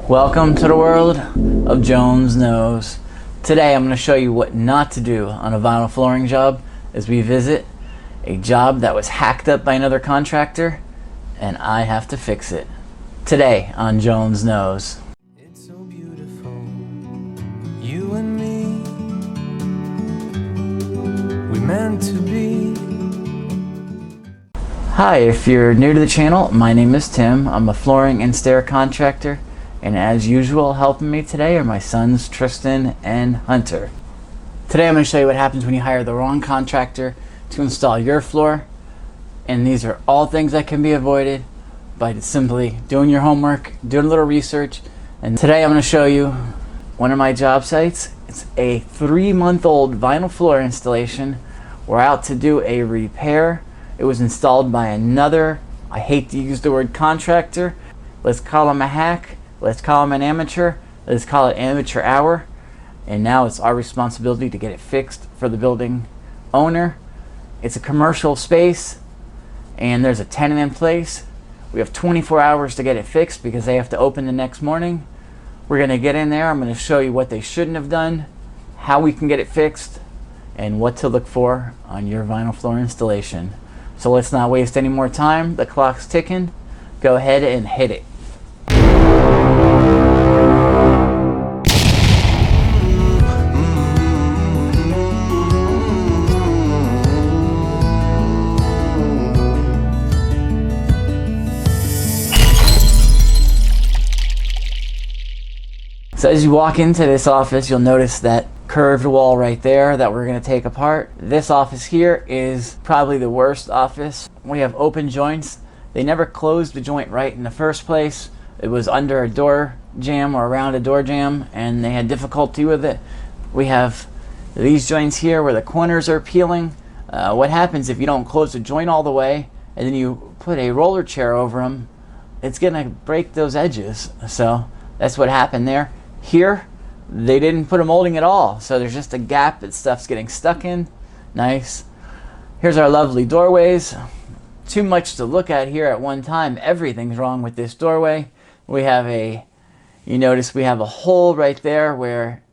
Welcome to the world of Jones Knows. Today I'm going to show you what not to do on a vinyl flooring job as we visit a job that was hacked up by another contractor and I have to fix it. Today on Jones Knows. It's so beautiful, you and me, we meant to be. Hi, if you're new to the channel, my name is Tim. I'm a flooring and stair contractor, and as usual, helping me today are my sons Tristan and Hunter. Today I'm going to show you what happens when you hire the wrong contractor to install your floor, and these are all things that can be avoided by simply doing your homework, doing a little research. And today I'm going to show you one of my job sites. It's a 3-month-old vinyl floor installation. We're out to do a repair. It was installed by another, I hate to use the word contractor, let's call him a hack, let's call him an amateur, let's call it amateur hour, and now it's our responsibility to get it fixed for the building owner. It's a commercial space and there's a tenant in place. We have 24 hours to get it fixed because they have to open the next morning. We're going to get in there. I'm going to show you what they shouldn't have done, how we can get it fixed, and what to look for on your vinyl floor installation. So let's not waste any more time. The clock's ticking. Go ahead and hit it. So as you walk into this office, you'll notice that curved wall right there that we're going to take apart. This office here is probably the worst office. We have open joints. They never closed the joint right in the first place. It was under a door jamb or around a door jamb, and they had difficulty with it. We have these joints here where the corners are peeling. What happens if you don't close the joint all the way and then you put a roller chair over them? It's going to break those edges. So that's what happened there. Here, they didn't put a molding at all, so there's just a gap that stuff's getting stuck in. Nice. Here's our lovely doorways. Too much to look at here at one time. Everything's wrong with this doorway. We have you notice we have a hole right there where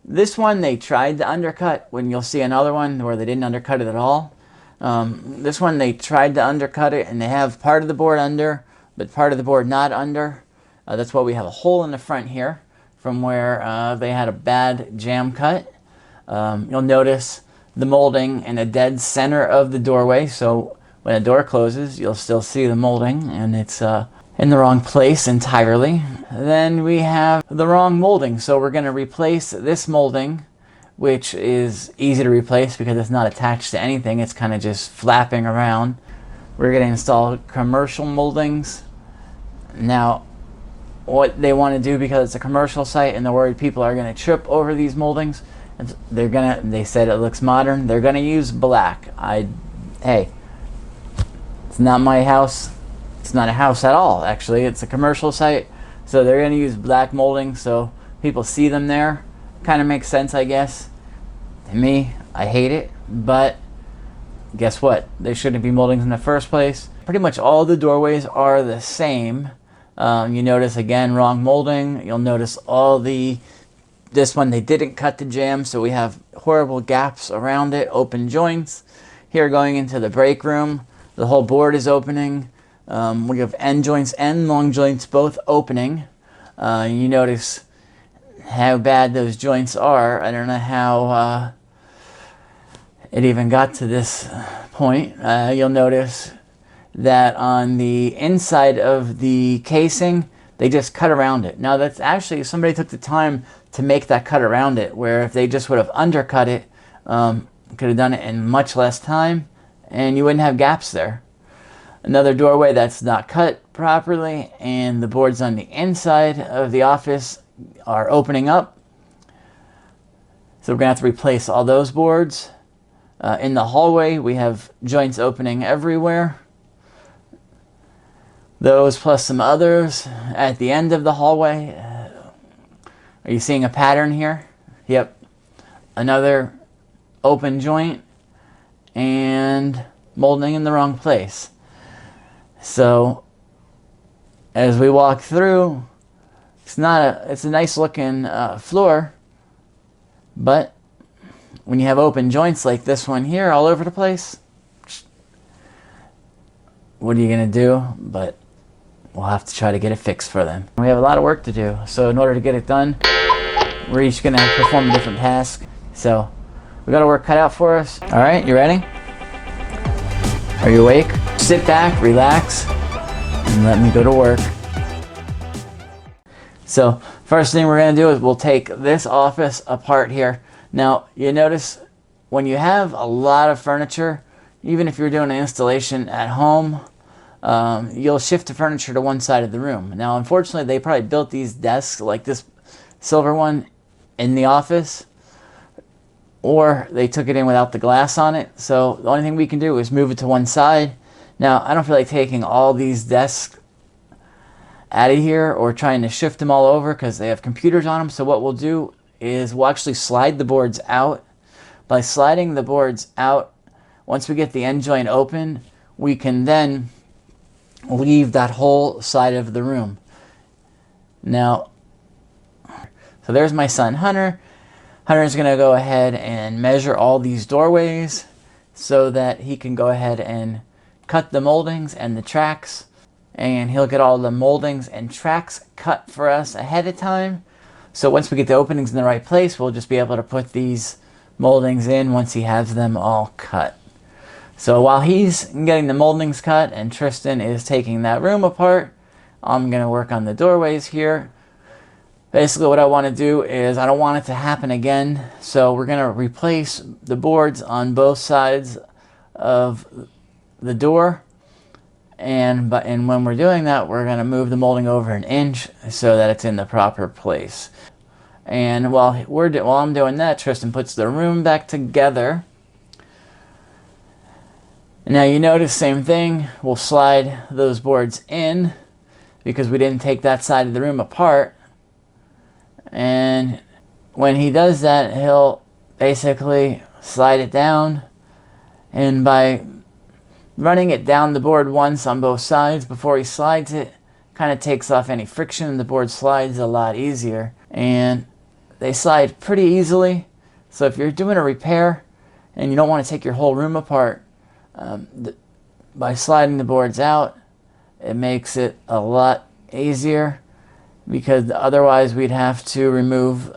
this one they tried to undercut, when you'll see another one where they didn't undercut it at all. This one they tried to undercut it and they have part of the board under, but part of the board not under. That's why we have a hole in the front here from where they had a bad jam cut. You'll notice the molding in the dead center of the doorway, so when the door closes you'll still see the molding, and it's in the wrong place entirely. Then we have the wrong molding, so we're going to replace this molding, which is easy to replace because it's not attached to anything, it's kind of just flapping around. We're going to install commercial moldings. Now what they want to do, because it's a commercial site and they're worried people are going to trip over these moldings, and they said it looks modern, they're going to use black. Hey, it's not my house, it's not a house at all actually, it's a commercial site, so they're going to use black molding so people see them there. Kind of makes sense, I guess. To me, I hate it, but guess what, there shouldn't be moldings in the first place. Pretty much all the doorways are the same. You notice again wrong molding. You'll notice this one they didn't cut the jamb, so we have horrible gaps around it, open joints. Here going into the break room, the whole board is opening. We have end joints and long joints both opening. You notice how bad those joints are. I don't know how it even got to this point. You'll notice that on the inside of the casing they just cut around it. Now that's actually, somebody took the time to make that cut around it, where if they just would have undercut it, could have done it in much less time and you wouldn't have gaps there. Another doorway that's not cut properly, and the boards on the inside of the office are opening up, so we're gonna have to replace all those boards. In the hallway we have joints opening everywhere. Those plus some others at the end of the hallway. Are you seeing a pattern here? Yep. Another open joint and molding in the wrong place. So as we walk through, It's a nice looking floor, but when you have open joints like this one here all over the place, what are you gonna do? But we'll have to try to get it fixed for them. We have a lot of work to do, so in order to get it done, we're each gonna perform a different task. So we got our work cut out for us. All right, you ready? Are you awake? Sit back, relax, and let me go to work. So first thing we're going to do is we'll take this office apart here. Now you notice when you have a lot of furniture, even if you're doing an installation at home, you'll shift the furniture to one side of the room. Now unfortunately they probably built these desks like this silver one in the office, or they took it in without the glass on it. So the only thing we can do is move it to one side. Now I don't feel like taking all these desks out of here or trying to shift them all over because they have computers on them. So what we'll do is we'll actually slide the boards out. By sliding the boards out, once we get the end joint open, we can then leave that whole side of the room. Now, so there's my son Hunter. Hunter's going to go ahead and measure all these doorways so that he can go ahead and cut the moldings and the tracks, and he'll get all the moldings and tracks cut for us ahead of time. So once we get the openings in the right place, we'll just be able to put these moldings in once he has them all cut. So while he's getting the moldings cut and Tristan is taking that room apart, I'm going to work on the doorways here. Basically what I want to do is I don't want it to happen again, so we're going to replace the boards on both sides of the door, and when we're doing that, we're going to move the molding over an inch so that it's in the proper place. And while I'm doing that, Tristan puts the room back together. Now you notice same thing, we'll slide those boards in because we didn't take that side of the room apart. And when he does that, he'll basically slide it down, and by running it down the board once on both sides before he slides it, kind of takes off any friction, and the board slides a lot easier. And they slide pretty easily, so if you're doing a repair and you don't want to take your whole room apart, by sliding the boards out, it makes it a lot easier, because otherwise we'd have to remove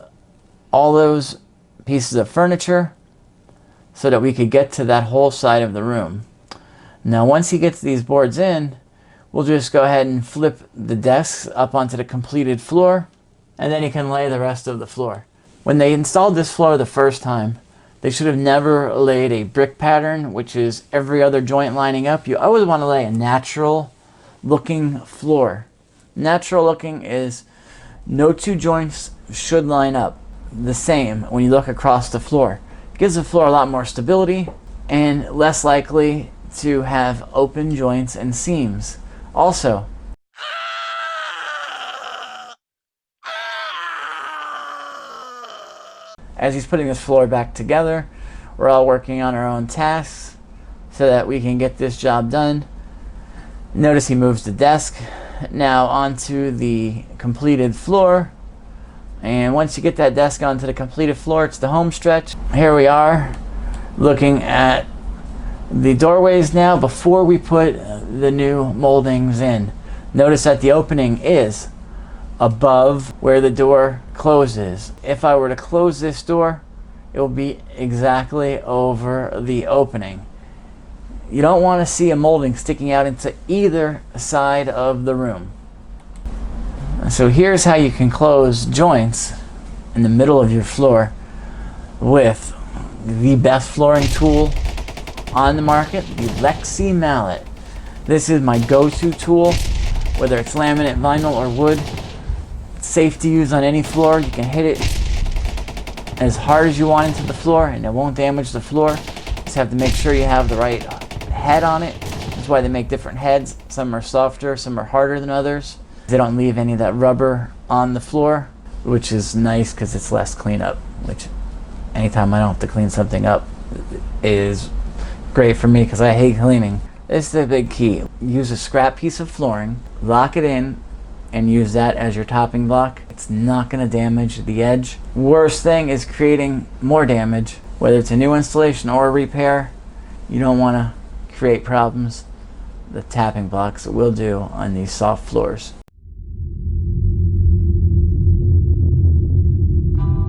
all those pieces of furniture so that we could get to that whole side of the room. Now once he gets these boards in, we'll just go ahead and flip the desks up onto the completed floor, and then he can lay the rest of the floor. When they installed this floor the first time, they should have never laid a brick pattern, which is every other joint lining up. You always want to lay a natural looking floor. Natural looking is no two joints should line up the same when you look across the floor. It gives the floor a lot more stability and less likely to have open joints and seams. Also, as he's putting this floor back together, we're all working on our own tasks so that we can get this job done. Notice he moves the desk now onto the completed floor, and once you get that desk onto the completed floor, it's the home stretch. Here we are looking at the doorways now before we put the new moldings in. Notice that the opening is above where the door closes. If I were to close this door, it will be exactly over the opening. You don't want to see a molding sticking out into either side of the room. So here's how you can close joints in the middle of your floor with the best flooring tool on the market, the Lexi mallet. This is my go-to tool, whether it's laminate, vinyl, or wood. It's safe to use on any floor. You can hit it as hard as you want into the floor and it won't damage the floor. Just have to make sure you have the right head on it. That's why they make different heads. Some are softer, some are harder than others. They don't leave any of that rubber on the floor, which is nice because it's less cleanup, which anytime I don't have to clean something up is great for me because I hate cleaning. This is the big key. Use a scrap piece of flooring, lock it in and use that as your topping block. It's not going to damage the edge. Worst thing is creating more damage, whether it's a new installation or a repair. You don't want to create problems. The tapping blocks will do on these soft floors.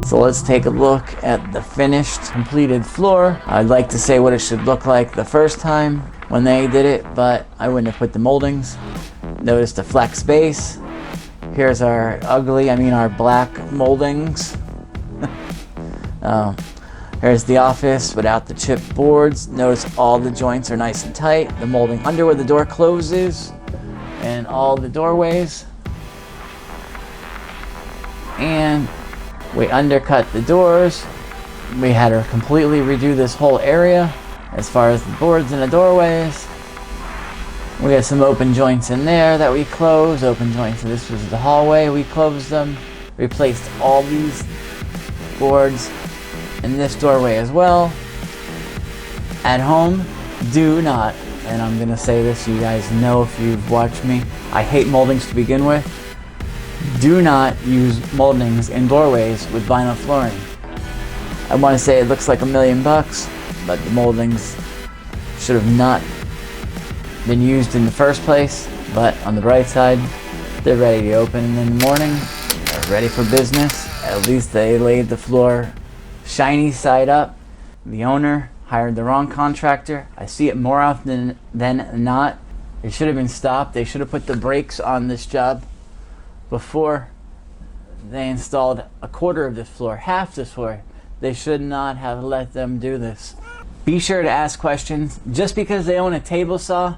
So let's take a look at the finished, completed floor. I'd like to say what it should look like the first time when they did it, but I wouldn't have put the moldings. Notice the flex base. Here's our our black moldings. Here's the office without the chipped boards. Notice all the joints are nice and tight. The molding under where the door closes and all the doorways. And we undercut the doors. We had to completely redo this whole area as far as the boards and the doorways. We got some open joints in there that we closed. Open joints, so this was the hallway. We closed them. Replaced all these boards in this doorway as well. At home, do not, and I'm gonna say this, you guys know if you've watched me, I hate moldings to begin with. Do not use moldings in doorways with vinyl flooring. I want to say it looks like $1,000,000, but the moldings should have not been used in the first place. But on the bright side, they're ready to open in the morning. They're ready for business. At least they laid the floor shiny side up. The owner hired the wrong contractor. I see it more often than not. It should have been stopped. They should have put the brakes on this job before they installed a quarter of this floor, half this floor. They should not have let them do this. Be sure to ask questions. Just because they own a table saw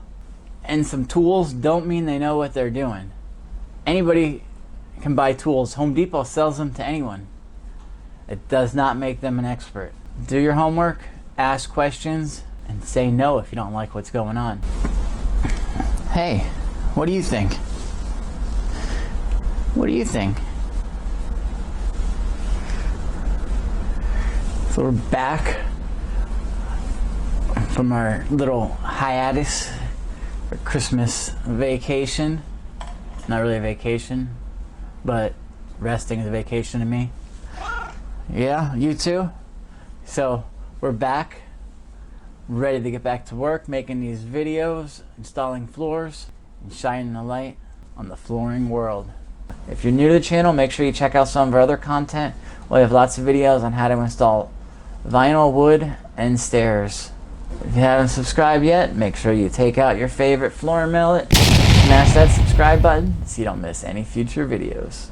and some tools don't mean they know what they're doing. Anybody can buy tools. Home Depot sells them to anyone. It does not make them an expert. Do your homework, ask questions, and say no if you don't like what's going on. Hey, what do you think? What do you think? So we're back from our little hiatus for Christmas vacation. Not really a vacation, but resting is a vacation to me. Yeah, you too? So we're back, ready to get back to work, making these videos, installing floors, and shining a light on the flooring world. If you're new to the channel, make sure you check out some of our other content. We have lots of videos on how to install vinyl, wood, and stairs. If you haven't subscribed yet, make sure you take out your favorite flooring mallet, smash that subscribe button so you don't miss any future videos.